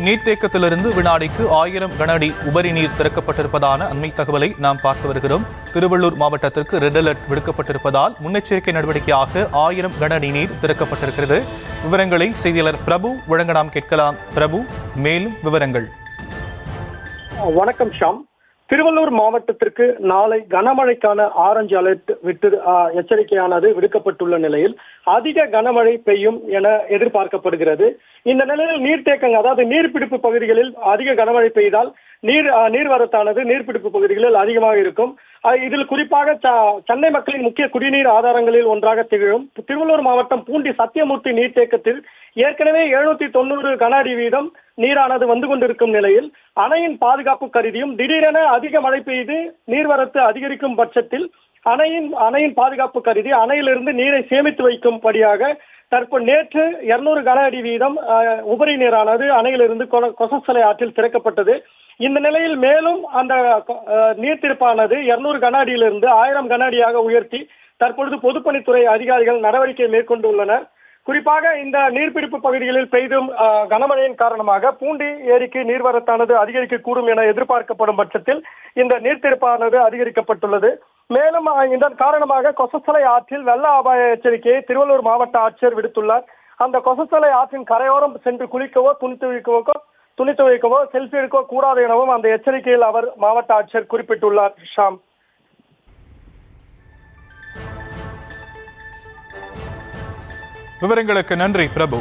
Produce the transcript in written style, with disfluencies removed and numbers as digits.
நீர்த்தேக்கத்திலிருந்து வினாடிக்கு 1000 கன அடி உபரி நீர் திறக்கப்பட்டிருப்பதான அண்மை தகவலை நாம் பார்த்து வருகிறோம். திருவள்ளூர் மாவட்டத்திற்கு ரெட் அலர்ட் விடுக்கப்பட்டிருப்பதால் முன்னெச்சரிக்கை நடவடிக்கையாக 1000 கன அடி நீர் திறக்கப்பட்டிருக்கிறது. விவரங்களை செய்தியாளர் பிரபு வழங்க நாம் கேட்கலாம். பிரபு, மேலும் விவரங்கள். வணக்கம் ஷாம். திருவள்ளூர் மாவட்டத்திற்கு நாளை கனமழைக்கான ஆரஞ்சு அலர்ட் எச்சரிக்கையானது விடுக்கப்பட்டுள்ள நிலையில் அதிக கனமழை பெய்யும் என எதிர்பார்க்கப்படுகிறது. இந்த நிலையில் நீர்த்தேக்கங்கள், அதாவது நீர்பிடிப்பு பகுதிகளில் அதிக கனமழை பெய்தால் நீர்வரத்தானது நீர்பிடிப்பு பகுதிகளில் அதிகமாக இருக்கும். இதில் குறிப்பாக சென்னை மக்களின் முக்கிய குடிநீர் ஆதாரங்களில் ஒன்றாக திகழும் திருவள்ளூர் மாவட்டம் பூண்டி சத்தியமூர்த்தி நீர்த்தேக்கத்தில் ஏற்கனவே 790 கன அடி வீதம் நீரானது வந்து கொண்டிருக்கும் நிலையில் அணையின் பாதுகாப்பு கருதியும் திடீரென அதிக மழை பெய்து நீர்வரத்து அதிகரிக்கும் பட்சத்தில் அணையின் பாதுகாப்பு கருதி அணையிலிருந்து நீரை சேமித்து வைக்கும்படியாக நேற்று 200 கன அடி வீதம் உபரி நீரானது அணையிலிருந்து கொசஸ்தலை ஆற்றில் திறக்கப்பட்டது. இந்த நிலையில் மேலும் அந்த நீர்த்திருப்பானது 200 கன அடியிலிருந்து 1000 கன அடியாக உயர்த்தி தற்பொழுது பொதுப்பணித்துறை அதிகாரிகள் நடவடிக்கை மேற்கொண்டுள்ளனர். குறிப்பாக இந்த நீர்பிடிப்பு பகுதிகளில் பெய்தும் கனமழையின் காரணமாக பூண்டி ஏரிக்கு நீர்வரத்தானது அதிகரிக்கக்கூடும் என எதிர்பார்க்கப்படும் பட்சத்தில் இந்த நீர்த்திருப்பானது அதிகரிக்கப்பட்டுள்ளது. மேலும் இதன் காரணமாக கொசஸ்தலை ஆற்றில் வெள்ள அபாய எச்சரிக்கையை திருவள்ளூர் மாவட்ட ஆட்சியர் விடுத்துள்ளார். அந்த கொசஸ்தலை ஆற்றின் கரையோரம் சென்று குளிக்கவோ துணி துவைக்கவோ செல்ஃபி எடுக்கவோ கூடாது எனவும் அந்த எச்சரிக்கையில் அவர் மாவட்ட ஆட்சியர் குறிப்பிட்டுள்ளார். ஷாம், விவரங்களுக்கு நன்றி பிரபு.